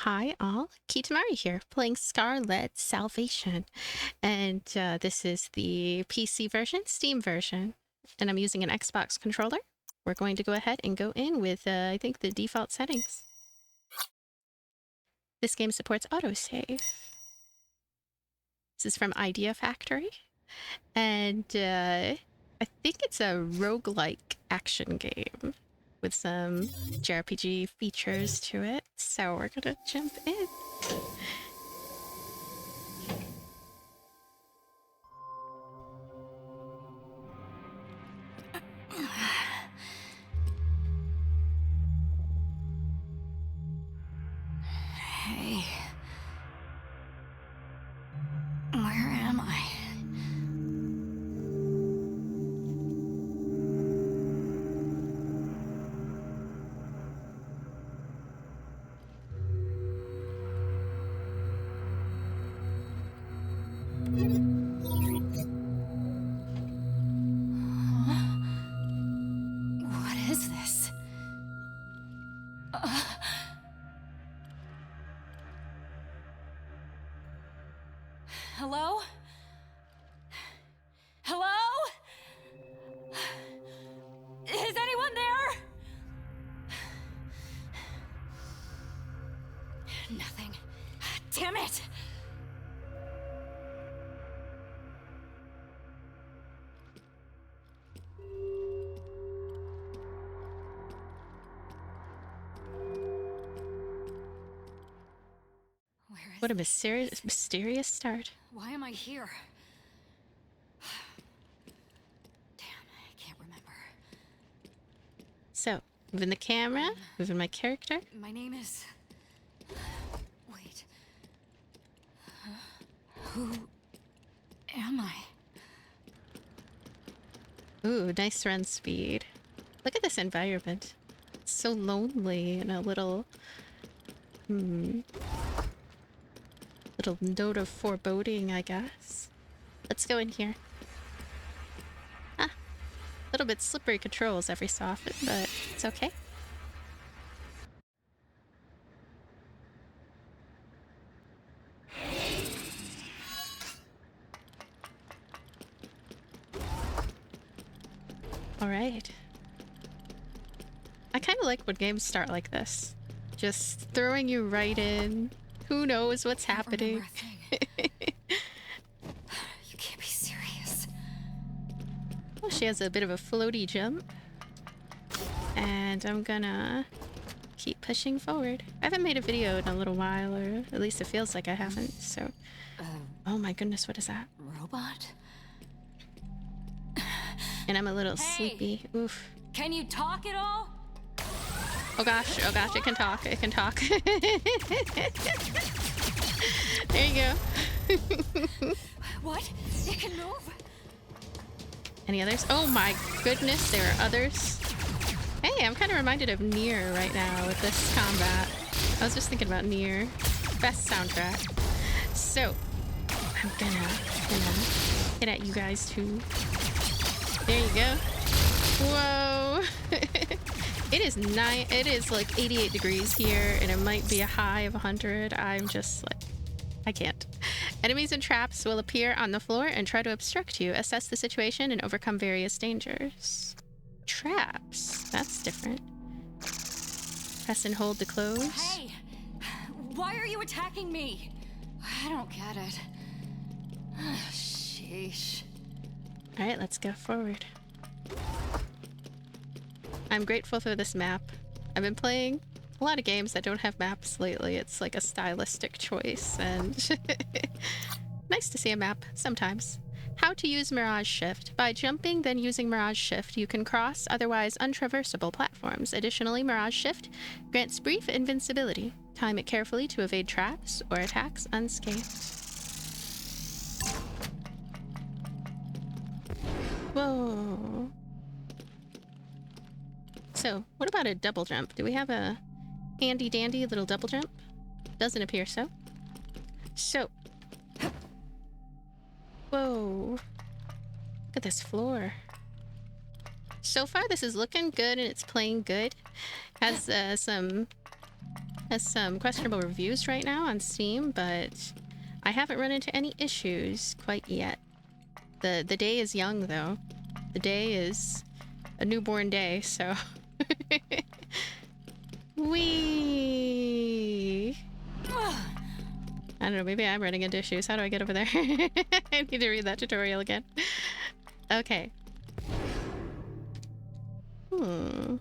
Hi all, Kitamari here, playing Scarlet Salvation, and this is the PC version, Steam version, and I'm using an Xbox controller. We're going to go ahead and go in with, I think, the default settings. This game supports autosave. This is from Idea Factory, and I think it's a roguelike action game with some JRPG features to it, so we're gonna jump in. Hey. Where am I? What is this? Hello? Hello? Is anyone there? Nothing. Damn it! What a mysterious start. Why am I here? Damn, I can't remember. So, moving the camera, moving my character. My name is... Wait. Who am I? Ooh, nice run speed. Look at this environment. It's so lonely and a little... little note of foreboding, I guess. Let's go in here. Ah, a little bit slippery controls every so often, but it's okay. Alright. I kind of like when games start like this. Just throwing you right in. Who knows what's happening? You can't be serious. Oh, she has a bit of a floaty jump. And I'm gonna keep pushing forward. I haven't made a video in a little while, or at least it feels like I haven't, so... Oh my goodness, what is that? Robot? And I'm a little Hey! sleepy. Oof. Can you talk at all? Oh gosh, it can talk, it can talk. There you go. What? It can move? Any others? Oh my goodness, there are others. Hey, I'm kind of reminded of Nier right now with this combat. I was just thinking about Nier. Best soundtrack. So, I'm gonna hit at you guys too. There you go. Whoa. It is like 88 degrees here, and it might be a high of 100. I'm just like, I can't. Enemies and traps will appear on the floor and try to obstruct you. Assess the situation and overcome various dangers. Traps. That's different. Press and hold to close. Hey! Why are you attacking me? I don't get it. Sheesh. Alright, let's go forward. I'm grateful for this map. I've been playing a lot of games that don't have maps lately. It's like a stylistic choice, and nice to see a map sometimes. How to use Mirage Shift. By jumping, then using Mirage Shift, you can cross otherwise untraversable platforms. Additionally, Mirage Shift grants brief invincibility. Time it carefully to evade traps or attacks unscathed. Whoa. So, what about a double jump? Do we have a handy dandy little double jump? Doesn't appear so. So. Whoa. Look at this floor. So far, this is looking good and it's playing good. Has some Has some questionable reviews right now on Steam, but I haven't run into any issues quite yet. The day is young, though. The day is a newborn day, so... Whee! I don't know, maybe I'm running into issues. How do I get over there? I need to read that tutorial again. Okay. Can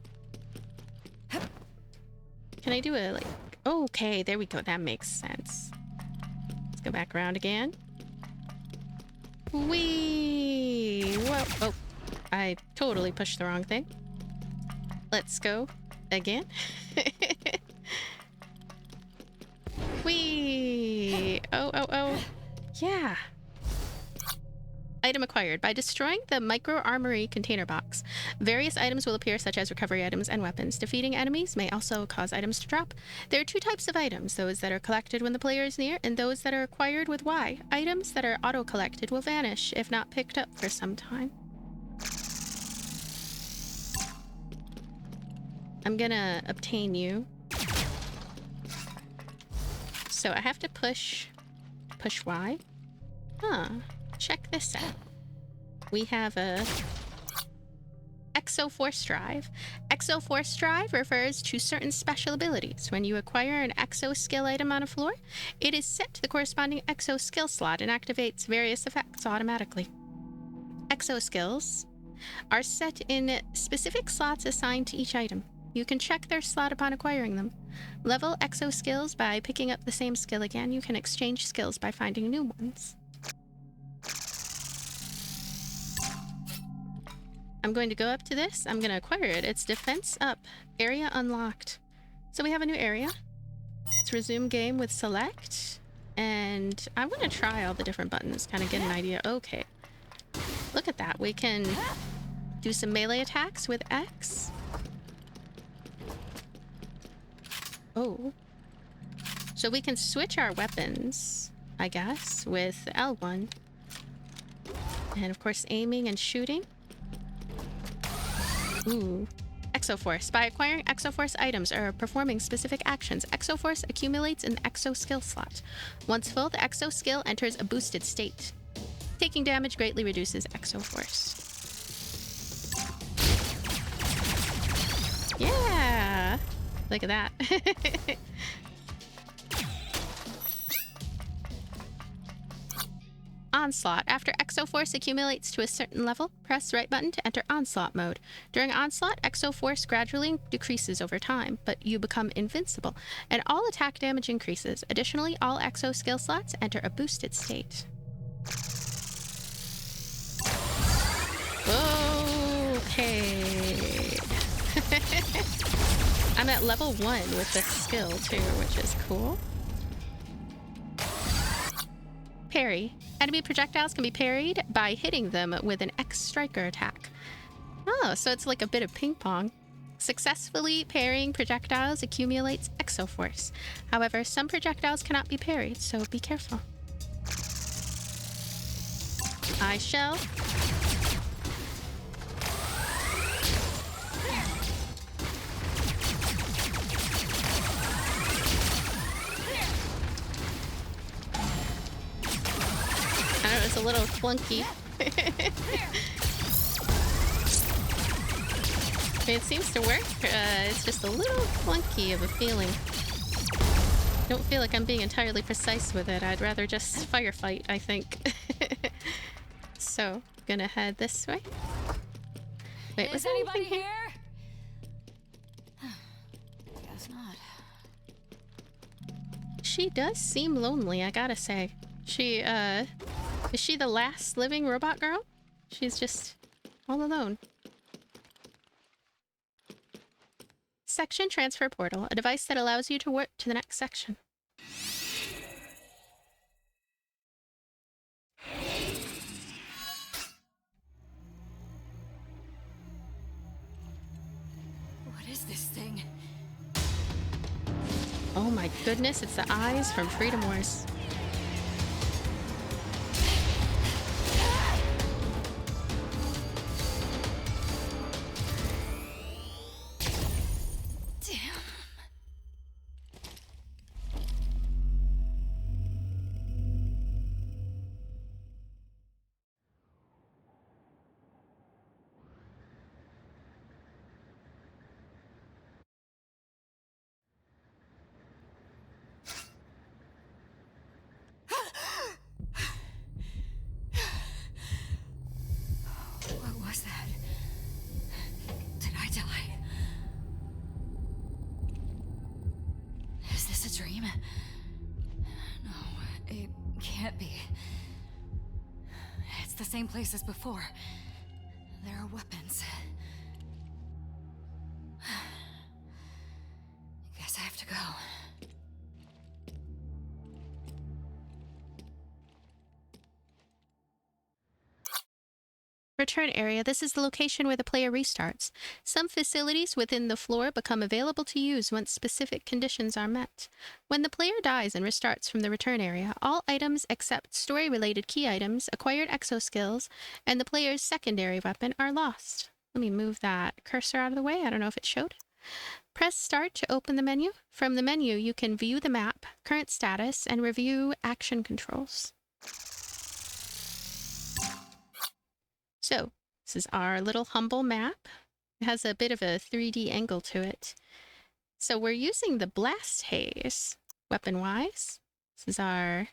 I do a, like... Okay, there we go. That makes sense. Let's go back around again. Whee! Whoa! Oh, I totally pushed the wrong thing. Let's go again. Whee! Oh, oh, oh. Yeah. Item acquired. By destroying the micro armory container box, various items will appear, such as recovery items and weapons. Defeating enemies may also cause items to drop. There are two types of items, those that are collected when the player is near and those that are acquired with Y. Items that are auto-collected will vanish if not picked up for some time. I'm gonna obtain you. So I have to push Y. Huh. Check this out. We have a Exo Force Drive. Exo Force Drive refers to certain special abilities. When you acquire an Exo skill item on a floor, it is set to the corresponding Exo skill slot and activates various effects automatically. Exo skills are set in specific slots assigned to each item. You can check their slot upon acquiring them. Level Exo skills by picking up the same skill again. You can exchange skills by finding new ones. I'm going to go up to this. I'm going to acquire it. It's defense up. Area unlocked. So we have a new area. Let's resume game with select. And I want to try all the different buttons, kind of get an idea. Okay. Look at that. We can do some melee attacks with X. Oh. So we can switch our weapons, I guess, with L1. And of course, aiming and shooting. Ooh. Exoforce. By acquiring Exoforce items or performing specific actions, Exoforce accumulates in the Exo skill slot. Once full, the Exo skill enters a boosted state. Taking damage greatly reduces Exoforce. Yeah! Look at that. Onslaught. After Exoforce accumulates to a certain level, press right button to enter Onslaught mode. During Onslaught, Exoforce gradually decreases over time, but you become invincible, and all attack damage increases. Additionally, all Exo skill slots enter a boosted state. Okay. I'm at level 1 with this skill too, which is cool. Parry. Enemy projectiles can be parried by hitting them with an X striker attack. Oh, so it's like a bit of ping pong. Successfully parrying projectiles accumulates Exoforce. However, some projectiles cannot be parried, so be careful. I shall. I know it's a little clunky. It seems to work. It's just a little clunky of a feeling. I don't feel like I'm being entirely precise with it. I'd rather just firefight, I think. So, gonna head this way. Wait, was anybody here? Guess not. She does seem lonely, I gotta say. She, is she the last living robot girl? She's just all alone. Section transfer portal, a device that allows you to warp to the next section. What is this thing? Oh my goodness, it's the eyes from Freedom Wars. No, it can't be. It's the same place as before. There are weapons. Guess I have to go. Return area. This is the location where the player restarts. Some facilities within the floor become available to use once specific conditions are met. When the player dies and restarts from the return area, all items except story-related key items, acquired exo skills, and the player's secondary weapon are lost. Let me move that cursor out of the way. I don't know if it showed. Press start to open the menu. From the menu, you can view the map, current status, and review action controls. So, this is our little humble map. It has a bit of a 3D angle to it. So we're using the blast haze, weapon-wise. This is our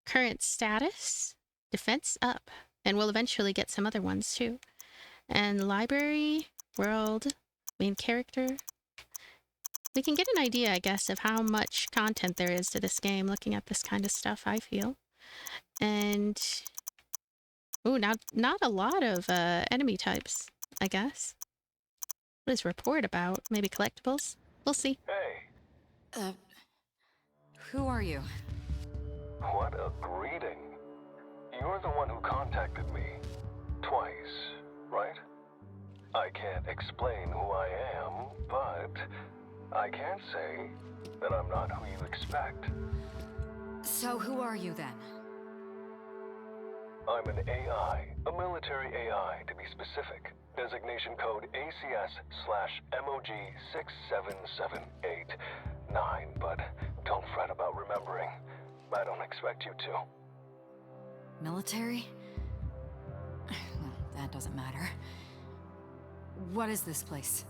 current status, defense up, and we'll eventually get some other ones too. And library, world, main character. We can get an idea, I guess, of how much content there is to this game looking at this kind of stuff, I feel. And ooh, not a lot of enemy types, I guess. What is report about? Maybe collectibles? We'll see. Hey, Who are you? what a greeting. You're the one who contacted me. Twice, right? I can't explain who I am, but I can say that I'm not who you expect. So who are you then? I'm an AI, a military AI to be specific. Designation code ACS/MOG67789, but don't fret about remembering. I don't expect you to. Military? Well, that doesn't matter. What is this place?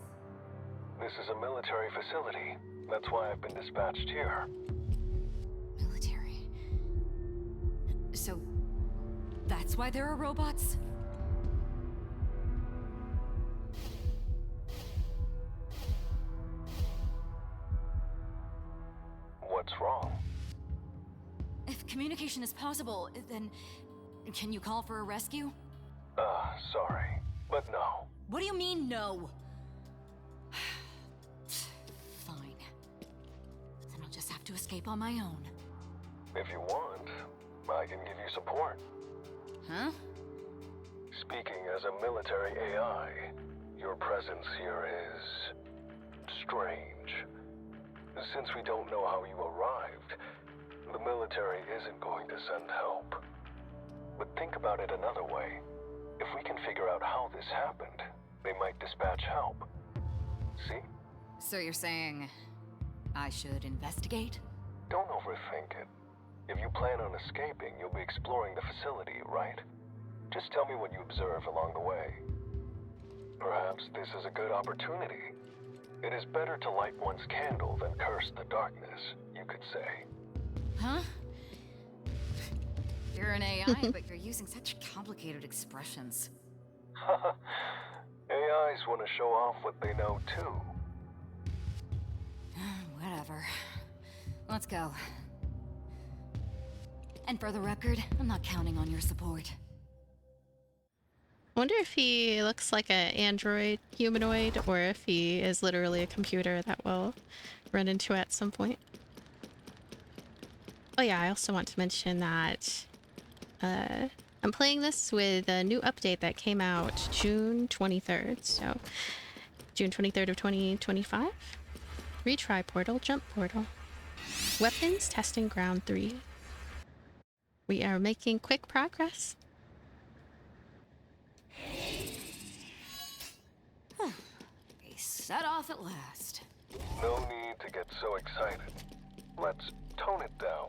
This is a military facility. That's why I've been dispatched here. Military. So, that's why there are robots? What's wrong? If communication is possible, then can you call for a rescue? Sorry, but no. What do you mean, no? Fine. Then I'll just have to escape on my own. If you want, I can give you support. Huh? Speaking as a military AI, your presence here is strange. Since we don't know how you arrived, the military isn't going to send help. But think about it another way. If we can figure out how this happened, they might dispatch help. See? So you're saying I should investigate? Don't overthink it. If you plan on escaping, you'll be exploring the facility, right? Just tell me what you observe along the way. Perhaps this is a good opportunity. It is better to light one's candle than curse the darkness, you could say. Huh? You're an AI, but you're using such complicated expressions. AIs want to show off what they know too. Whatever. Let's go. And for the record, I'm not counting on your support. I wonder if he looks like an android humanoid or if he is literally a computer that we'll run into at some point. Oh yeah, I also want to mention that I'm playing this with a new update that came out June 23rd. So June 23rd of 2025. Retry portal, jump portal. Weapons testing ground 3. We are making quick progress. We set off at last. No need to get so excited. Let's tone it down.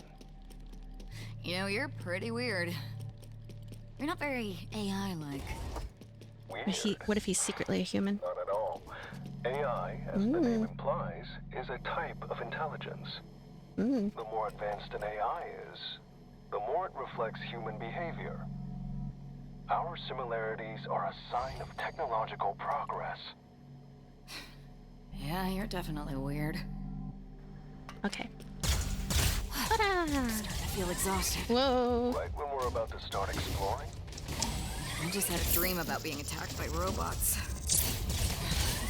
You know, you're pretty weird. You're not very AI-like. Weird. What if he's secretly a human? Not at all. AI, as the name implies, is a type of intelligence. The more advanced an AI is, the more it reflects human behavior. Our similarities are a sign of technological progress. Yeah, you're definitely weird. Okay. I feel exhausted. Whoa. Right when we're about to start exploring? I just had a dream about being attacked by robots.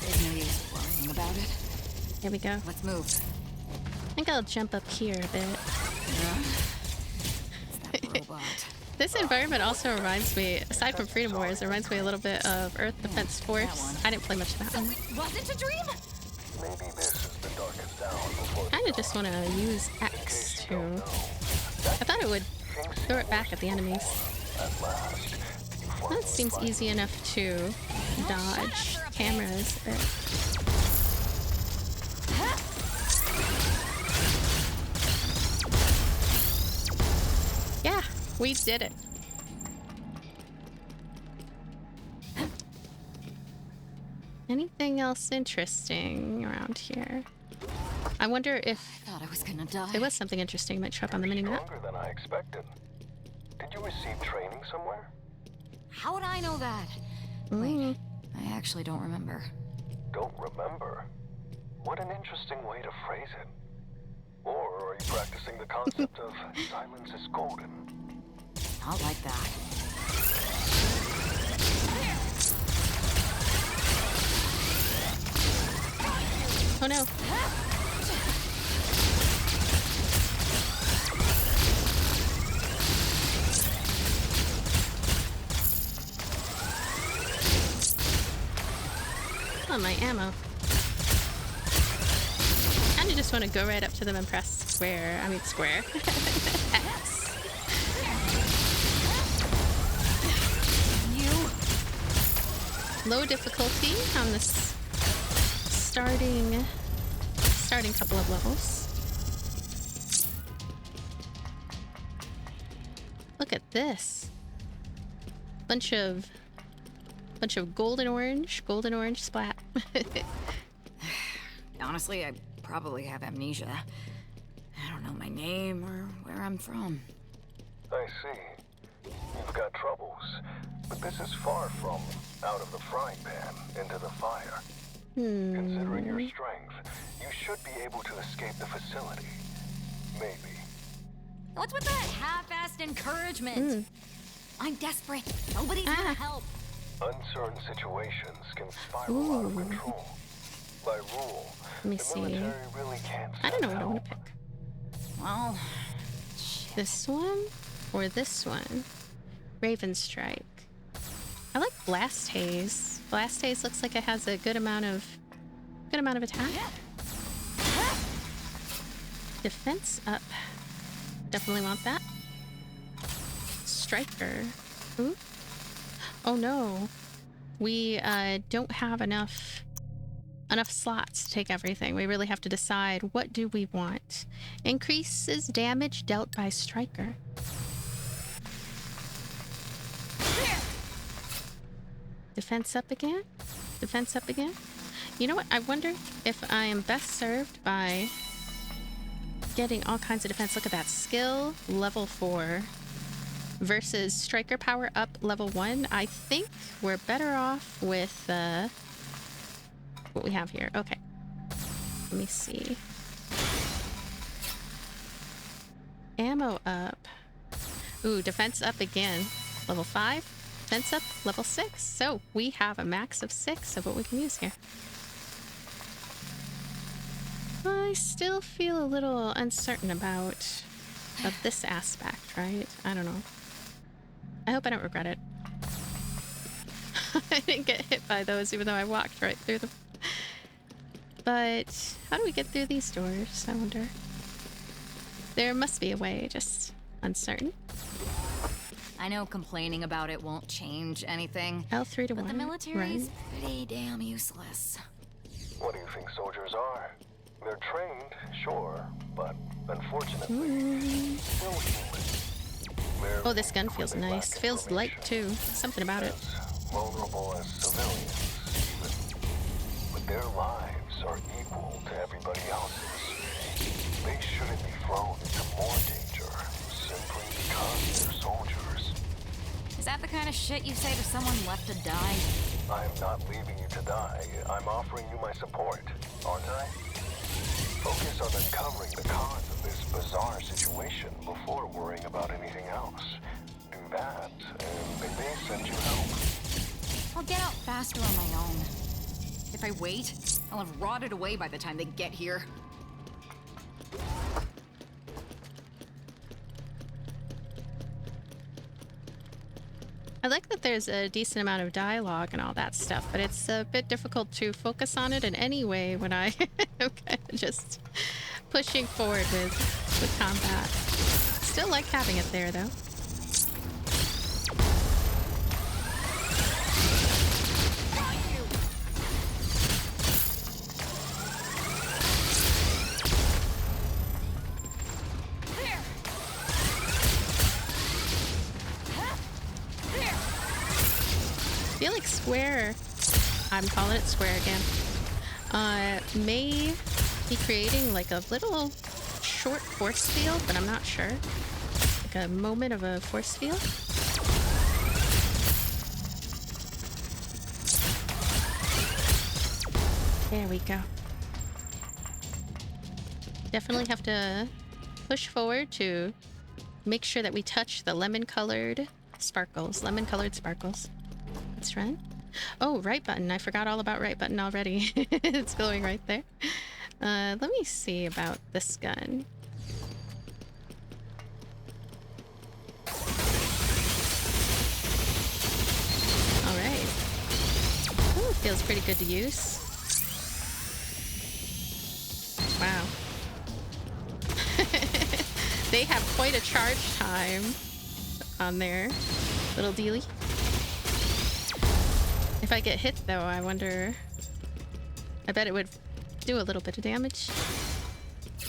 There's no use worrying about it. Here we go. Let's move. I think I'll jump up here a bit. It's that robot. This environment also reminds me, aside from Freedom Wars, it reminds me a little bit of Earth Defense Force. I didn't play much of that one. Was it a dream? Maybe this is the darkest hour before I just want to use X to... I thought it would throw it back at the enemies. at last. That seems easy enough to dodge cameras a bit. Yeah, we did it. Anything else interesting around here? I wonder if I thought I was gonna die. there was something interesting that might show up on the minimap. Stronger than I expected. Did you receive training somewhere? How would I know that? Wait, I actually don't remember. Don't remember? What an interesting way to phrase it. Or are you practicing the concept of silence is golden? Not like that. Oh no. Oh, my ammo. I just want to go right up to them and press square. I mean square. X. You. Low difficulty on this starting couple of levels. Look at this. Bunch of golden orange splat. Honestly, I probably have amnesia. I don't know my name or where I'm from. I see. You've got troubles. But this is far from out of the frying pan into the fire. Considering your strength, you should be able to escape the facility. Maybe. What's with that half-assed encouragement? I'm desperate. Nobody's gonna help. Uncertain situations can spiral out of control. By rule, Let me the see. military really can't I don't know send what I want to help. pick. Well, This one or this one? Raven Strike. I like Blast Haze. Blast Haze looks like it has a good amount of attack. Defense up. Definitely want that. Striker. Ooh. Oh no. We don't have enough slots to take everything. We really have to decide, what do we want? Increases damage dealt by Striker. Defense up again? Defense up again? You know what? I wonder if I am best served by getting all kinds of defense. Look at that. Skill, level 4. Versus Striker power up, level 1. I think we're better off with what we have here. Okay. Let me see. Ammo up. Ooh, defense up again. Level 5. Defense up, level 6. So we have a max of 6 of what we can use here. I still feel a little uncertain about this aspect, right? I don't know. I hope I don't regret it. I didn't get hit by those even though I walked right through them. But how do we get through these doors, I wonder? There must be a way, just uncertain. I know complaining about it won't change anything. L3 to 1. But the military's Run. pretty damn useless. What do you think soldiers are? They're trained, sure, but unfortunately, still human. They're Oh, this gun feels completely nice. lack Feels light information, too. Something about it. as vulnerable as civilians, even. But their lives are equal to everybody else's. They shouldn't be thrown into more danger simply because they're soldiers. Is that the kind of shit you say to someone left to die? I'm not leaving you to die. I'm offering you my support, aren't I? Focus on uncovering the cause of this bizarre situation before worrying about anything else. Do that, and they may send you help. I'll get out faster on my own. If I wait, I'll have rotted away by the time they get here. I like that there's a decent amount of dialogue and all that stuff, but it's a bit difficult to focus on it in any way when I am kind of just pushing forward with combat. Still like having it there, though. I feel like Square, I'm calling it Square again, may be creating like a little short force field, but I'm not sure. Like a moment of a force field. There we go. Definitely have to push forward to make sure that we touch the lemon-colored sparkles. Lemon-colored sparkles. Let's run. Oh, right button. I forgot all about right button already. It's going right there. Let me see about this gun. Alright. Oh, feels pretty good to use. Wow. They have quite a charge time on their little dealie. If I get hit, though, I wonder... I bet it would do a little bit of damage.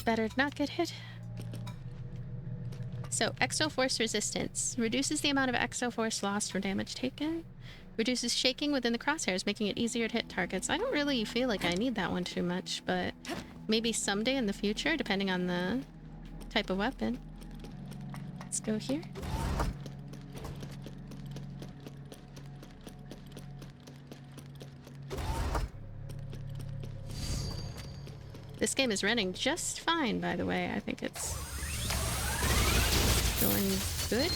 Better not get hit. So, exo force resistance. Reduces the amount of exo force lost from damage taken. Reduces shaking within the crosshairs, making it easier to hit targets. I don't really feel like I need that one too much, but maybe someday in the future, depending on the type of weapon. Let's go here. This game is running just fine, by the way. I think it's going good.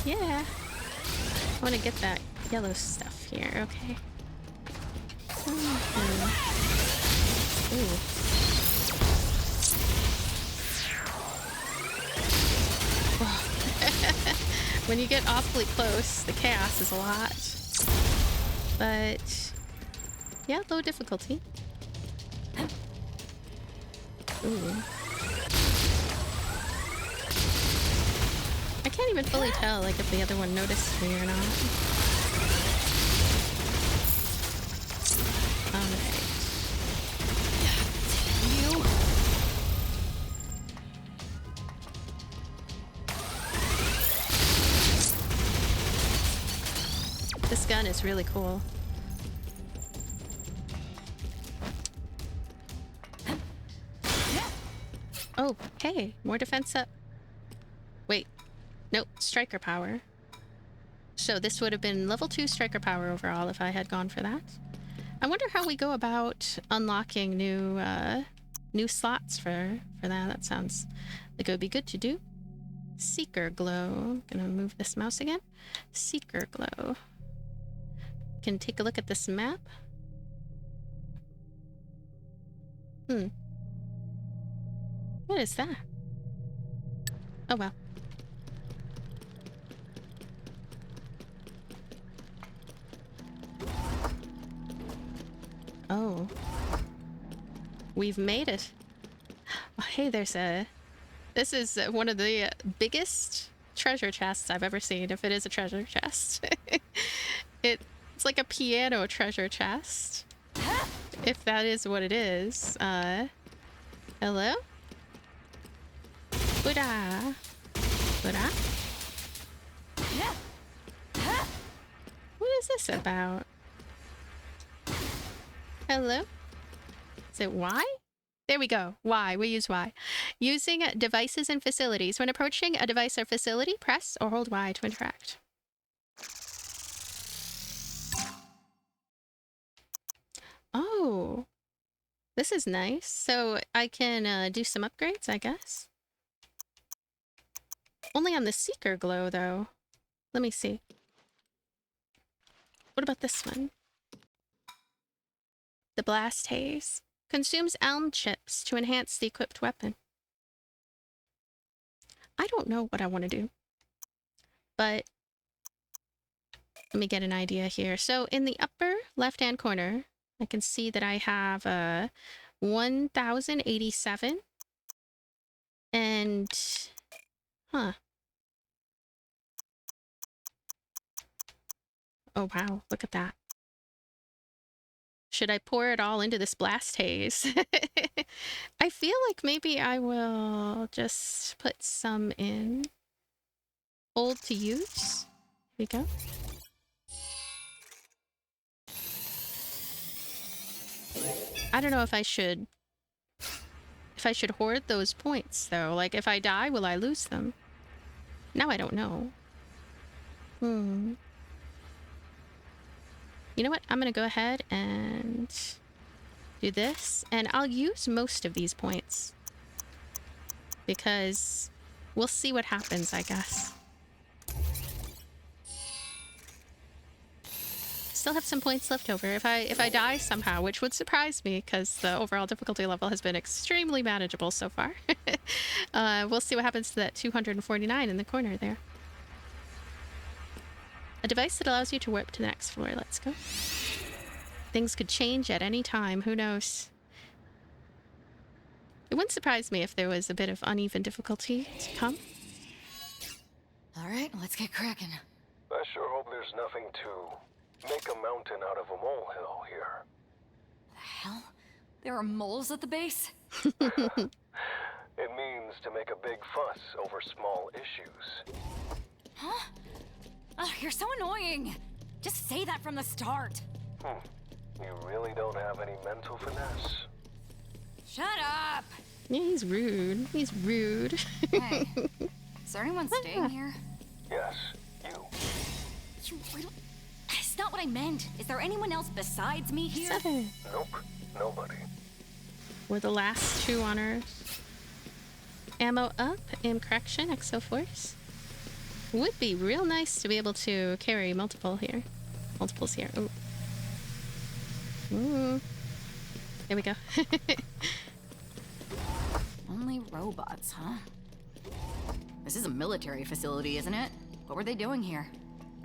Yeah. I want to get that yellow stuff here. Okay. Ooh. When you get awfully close, the chaos is a lot. But yeah, low difficulty. Ooh. I can't even fully tell like if the other one noticed me or not. Alright. You. This gun is really cool. Oh, hey, more defense up. Wait, nope, striker power. So this would have been level 2 striker power overall if I had gone for that. I wonder how we go about unlocking new slots for that. That sounds like it would be good to do. Seeker glow. Gonna move this mouse again. Seeker glow. Can take a look at this map. What is that? Oh well. Oh. We've made it. Oh, hey, there's a... This is one of the biggest treasure chests I've ever seen, if it is a treasure chest. It's like a piano treasure chest. If that is what it is. Hello? Buddha. Buddha? What is this about? Hello? Is it Y? There we go. Y. We use Y. Using devices and facilities. When approaching a device or facility, press or hold Y to interact. This is nice. So I can do some upgrades, I guess. Only on the Seeker Glow, though. Let me see. What about this one? The Blast Haze. Consumes elm chips to enhance the equipped weapon. I don't know what I want to do. But let me get an idea here. So in the upper left-hand corner, I can see that I have 1,087. And, huh. Oh, wow. Look at that. Should I pour it all into this blast haze? I feel like maybe I will just put some in. Hold to use. Here we go. I don't know if I should hoard those points, though. Like, if I die, will I lose them? Now I don't know. You know what? I'm gonna go ahead and do this, and I'll use most of these points because we'll see what happens, I guess. Still have some points left over. If I die somehow, which would surprise me because the overall difficulty level has been extremely manageable so far. We'll see what happens to that 249 in the corner there. A device that allows you to warp to the next floor. Let's go. Things could change at any time. Who knows? It wouldn't surprise me if there was a bit of uneven difficulty to come. All right, let's get cracking. I sure hope there's nothing to make a mountain out of a molehill here. The hell? There are moles at the base? It means to make a big fuss over small issues. Huh? Oh, you're so annoying. Just say that from the start. You really don't have any mental finesse. Shut up! Yeah, he's rude. He's rude. Hey, is there anyone staying here? Yes, you. You really... That's not what I meant. Is there anyone else besides me here? 7. Nope, nobody. We're the last 2 on Earth. Ammo up, aim correction, exo force. Would be real nice to be able to carry multiples here. Ooh. Ooh. There we go. Only robots, huh? This is a military facility, isn't it? What were they doing here?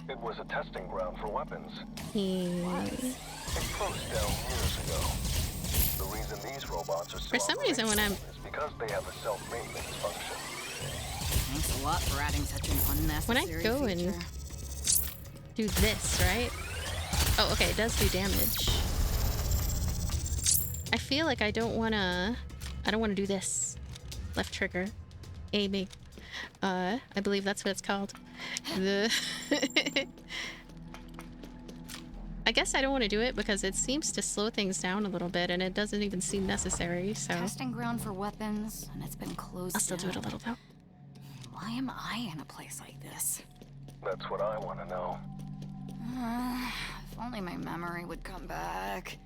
It was a testing ground for weapons. Yeah. It closed down years ago. The reason these robots are still For some reason, when I'm is because they have a self-maintenance function. Thanks a lot for adding such an when I unnecessary go feature. and do this, right? Oh, okay, it does do damage. I feel like I don't wanna do this. Left trigger. Aiming. I believe that's what it's called. I guess I don't want to do it because it seems to slow things down a little bit and it doesn't even seem necessary, so... Testing ground for weapons, and it's been closed I'll still do it a little, though. Why am I in a place like this? That's what I want to know. If only my memory would come back.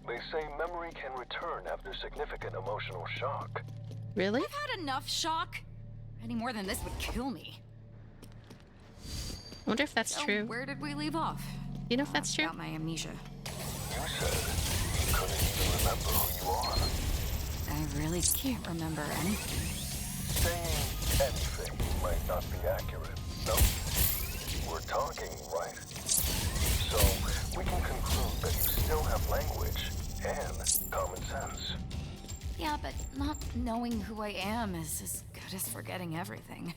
They say memory can return after significant emotional shock. Really? I've had enough shock. Any more than this would kill me. I wonder if that's So, true. where did we leave off? You know if that's true? About my amnesia. You said you couldn't even remember who you are. I really can't remember anything. Saying anything might not be accurate, no? We're talking, right? So, we can conclude that you still have language and common sense. Yeah, but not knowing who I am is as good as forgetting everything.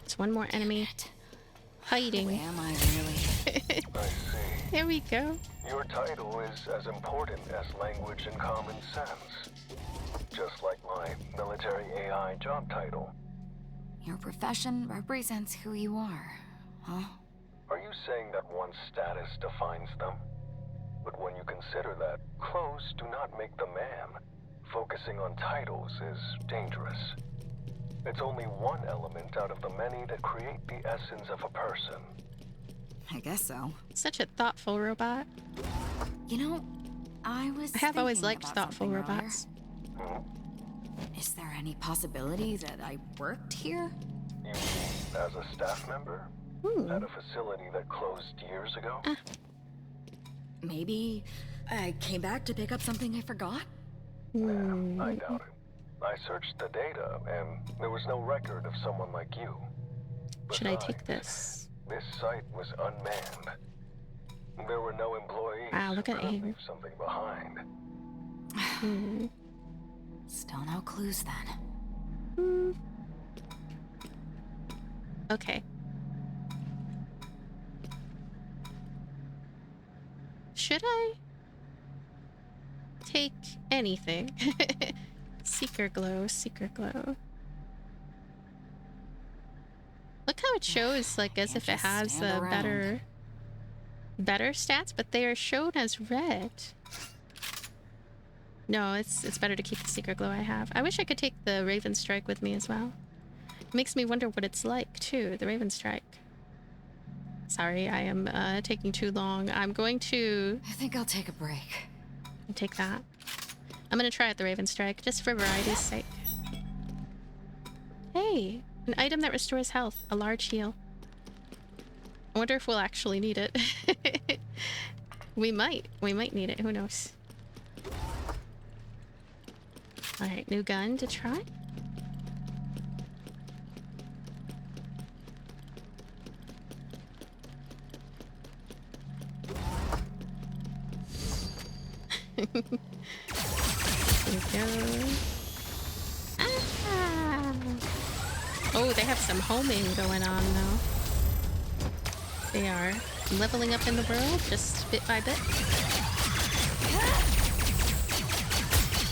It's one more enemy Who hiding. am I really? I see. Here we go. Your title is as important as language and common sense. Just like my military AI job title. Your profession represents who you are, huh? Are you saying that one's status defines them? But when you consider that, clothes do not make the man. Focusing on titles is dangerous. It's only one element out of the many that create the essence of a person. I guess so. Such a thoughtful robot. You know, I was I have always thinking liked about thoughtful something robots. earlier. Is there any possibility that I worked here? You mean as a staff member? At a facility that closed years ago? Maybe I came back to pick up something I forgot? Nah, I doubt it. I searched the data, and there was no record of someone like you. Should I take Besides, this? this site was unmanned. There were no employees Wow, look who at could him. leave something behind. Still no clues then. Okay. Should I take anything? Seeker glow, seeker glow. Look how it shows, like, as if it has a better stats, but they are shown as red. No, it's better to keep the seeker glow I have. I wish I could take the Raven Strike with me as well. It makes me wonder what it's like, too, the Raven Strike. Sorry, I am taking too long. I'm going to I think I'll take a break. take that. I'm gonna try out the Raven Strike, just for variety's sake. Hey, an item that restores health, a large heal. I wonder if we'll actually need it. We might need it, who knows. Alright, new gun to try. There we go. Ah! Oh, they have some homing going on though. They are leveling up in the world just bit by bit.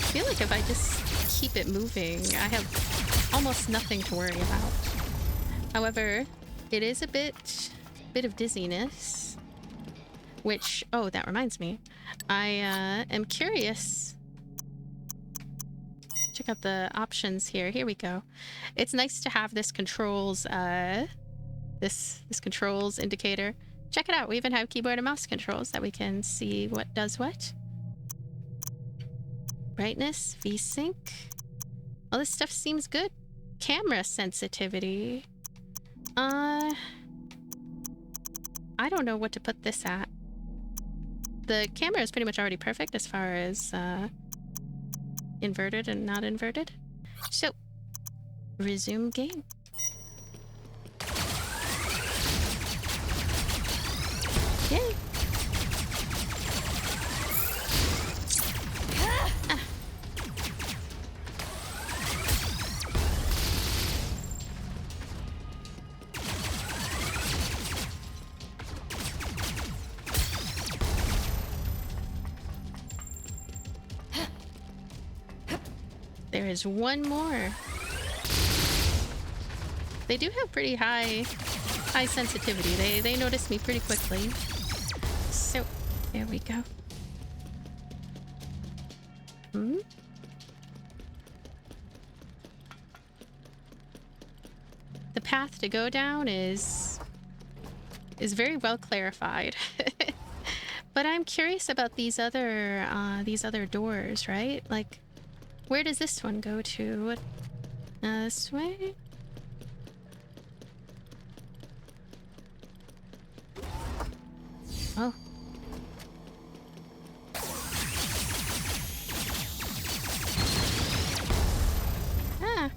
I feel like if I just keep it moving, I have almost nothing to worry about. However, it is a bit of dizziness, which, oh, that reminds me. I am curious. Check out the options here. Here we go. It's nice to have this controls, this controls indicator. Check it out. We even have keyboard and mouse controls that we can see what does what. Brightness, VSync. All this stuff seems good. Camera sensitivity. I don't know what to put this at. The camera is pretty much already perfect as far as inverted and not inverted. So, resume game. Yay! Ah. There is one more. They do have pretty high sensitivity. They notice me pretty quickly. So, there we go. The path to go down is very well clarified. But I'm curious about these other doors, right? Like, where does this one go to? What, this way? Oh. Ah.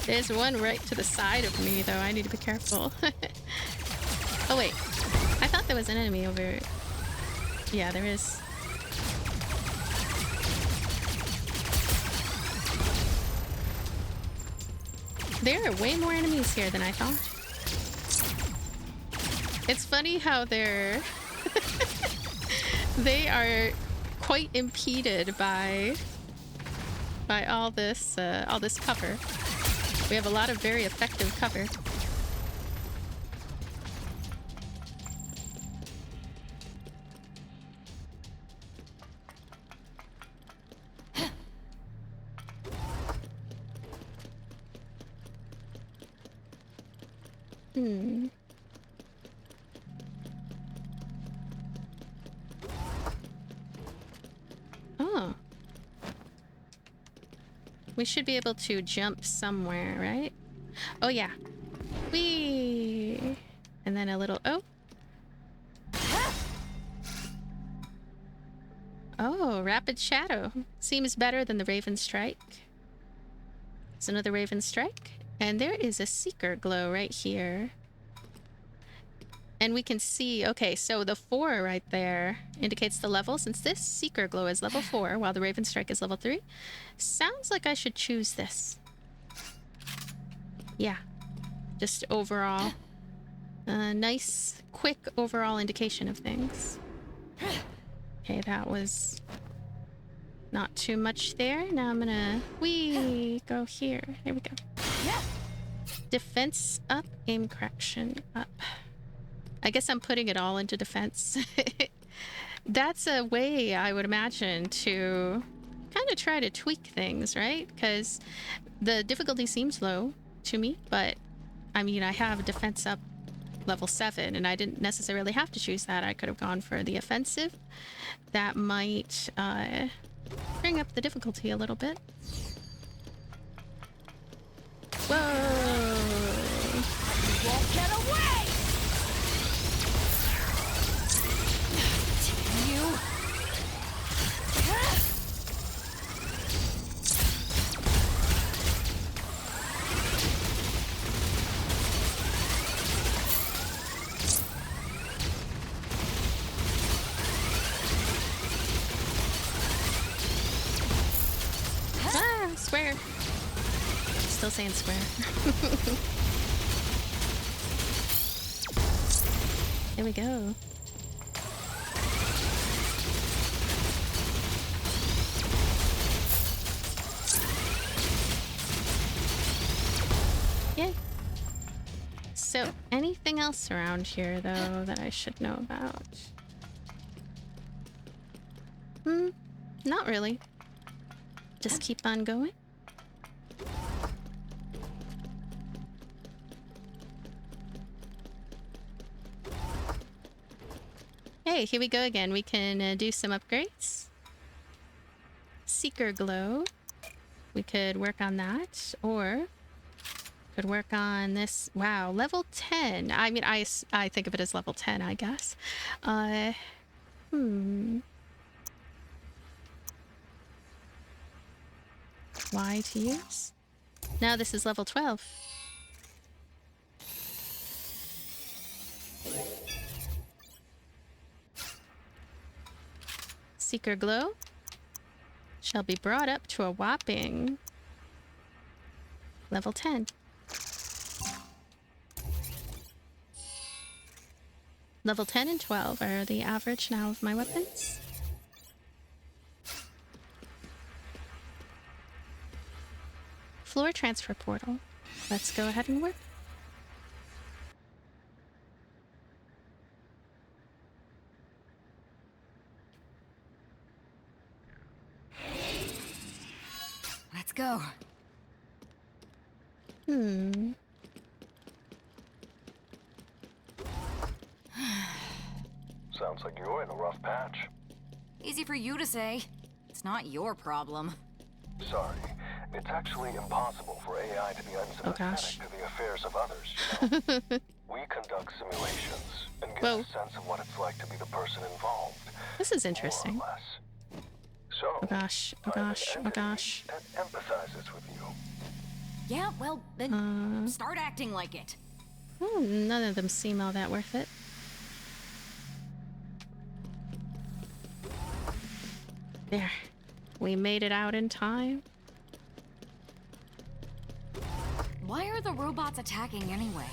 There's one right to the side of me, though. I need to be careful. Oh, wait. I thought there was an enemy over... Yeah, there is. There are way more enemies here than I thought. It's funny how they're... they are quite impeded by all this cover. We have a lot of very effective cover. We should be able to jump somewhere, right? Oh, yeah. Whee! And then a little... Oh! Oh, Rapid Shadow. Seems better than the Raven Strike. It's another Raven Strike. And there is a Seeker Glow right here. And we can see, okay, so the 4 right there indicates the level. Since this Seeker Glow is level 4, while the Raven Strike is level 3, sounds like I should choose this. Yeah. Just overall. Nice, quick overall indication of things. Okay, that was not too much there. Now I'm gonna go here. Here we go. Defense up, aim correction up. I guess I'm putting it all into defense. That's a way, I would imagine, to kind of try to tweak things, right? Because the difficulty seems low to me, but I mean, I have defense up level 7, and I didn't necessarily have to choose that. I could have gone for the offensive. That might bring up the difficulty a little bit. Whoa! You won't get away! You. Square. Still saying square. Here we go. Yay. So, anything else around here, though, that I should know about? Not really. Just keep on going. Hey, here we go again. We can do some upgrades. Seeker Glow. We could work on that, or could work on this. Wow, level 10. I mean, I think of it as level 10, I guess. Y to use. Now this is level 12. Seeker Glow shall be brought up to a whopping level 10. Level 10 and 12 are the average now of my weapons. Floor transfer portal. Let's go ahead and work. Let's go. Sounds like you're in a rough patch. Easy for you to say. It's not your problem. Sorry. It's actually impossible for AI to be unsympathetic to the affairs of others, you know? We conduct simulations and get a sense of what it's like to be the person involved. This is interesting. More or less. So, Oh gosh, oh gosh, oh gosh. that empathizes with you. Yeah, well, then start acting like it. None of them seem all that worth it. There. We made it out in time. Why are the robots attacking anyway?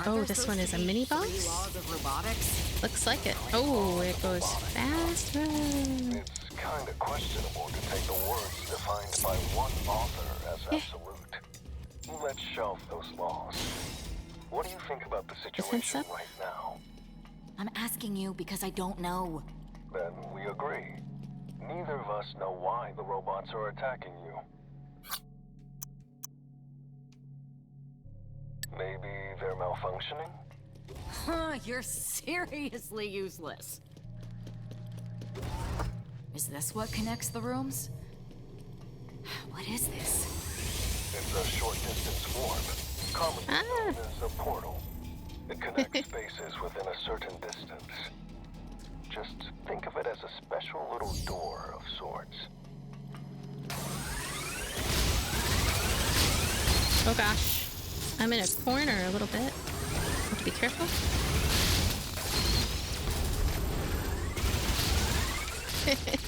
Oh, this one is a mini boss? 3 laws of robotics? Looks like it. Oh, it goes faster. It's kind of questionable to take the words defined by one author as absolute. Let's shelve those laws. What do you think about the situation right now? I'm asking you because I don't know. Then we agree. Neither of us know why the robots are attacking you. Maybe they're malfunctioning? Huh, you're seriously useless. Is this what connects the rooms? What is this? It's a short-distance warp, commonly known as a portal. It connects spaces within a certain distance. Just think of it as a special little door of sorts. Oh gosh. I'm in a corner a little bit. Have to be careful. Okay.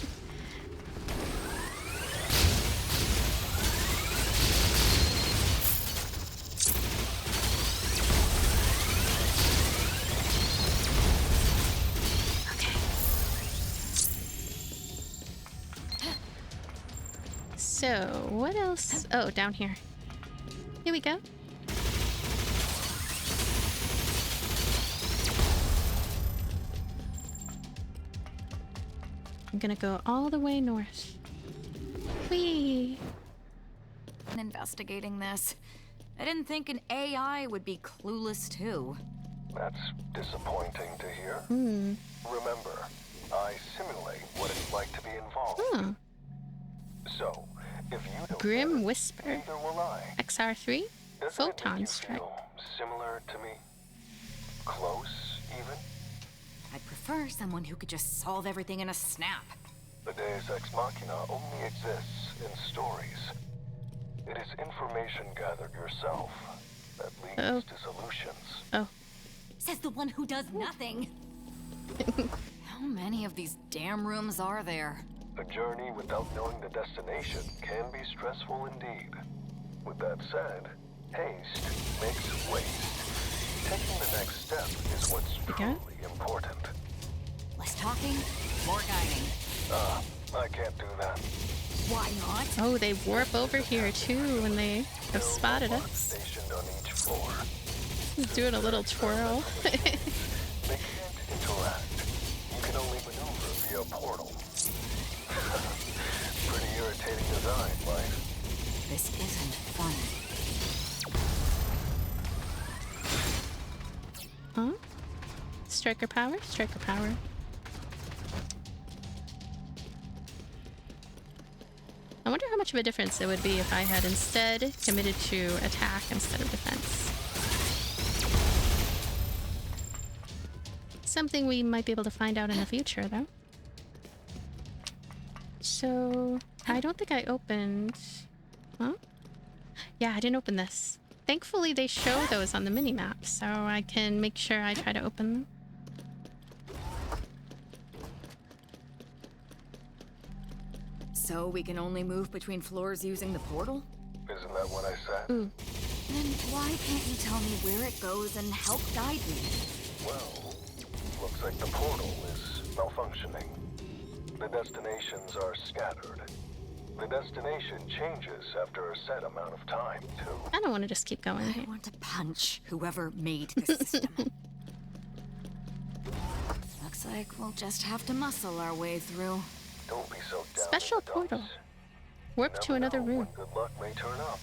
So, what else? Oh, down here. Here we go. I'm gonna go all the way north. Whee! Investigating this. I didn't think an AI would be clueless too. That's disappointing to hear. Hmm. Remember, I simulate what it's like to be involved. Hmm. So, if you don't Grim get it, Whisper. neither will I. XR3? Doesn't it make Photon you strike. feel similar to me? Close, even? I'd prefer someone who could just solve everything in a snap. The Deus Ex Machina only exists in stories. It is information gathered yourself that leads to solutions. Oh. Says the one who does nothing. How many of these damn rooms are there? A journey without knowing the destination can be stressful indeed. With that said, haste makes waste. Taking the next step is what's truly important. Less talking, more guiding. I can't do that. Why not? Oh, they warp over here too when they have spotted Robots us. stationed on each floor. He's doing a little twirl. They can't interact. You can only maneuver via portal. Pretty irritating design, life. This isn't fun. Huh? Striker power? Striker power. I wonder how much of a difference it would be if I had instead committed to attack instead of defense. Something we might be able to find out in the future, though. So, I don't think I opened... Huh? Yeah, I didn't open this. Thankfully, they show those on the mini-map, so I can make sure I try to open them. So we can only move between floors using the portal? Isn't that what I said? Ooh. Then why can't you tell me where it goes and help guide me? Well, looks like the portal is malfunctioning. The destinations are scattered. The destination changes after a set amount of time, too. I don't want to just keep going I here. want to punch whoever made the system. Looks like we'll just have to muscle our way through. Don't be so down Special in the portal. dumps. Warp You to never another know room. when good luck may turn up.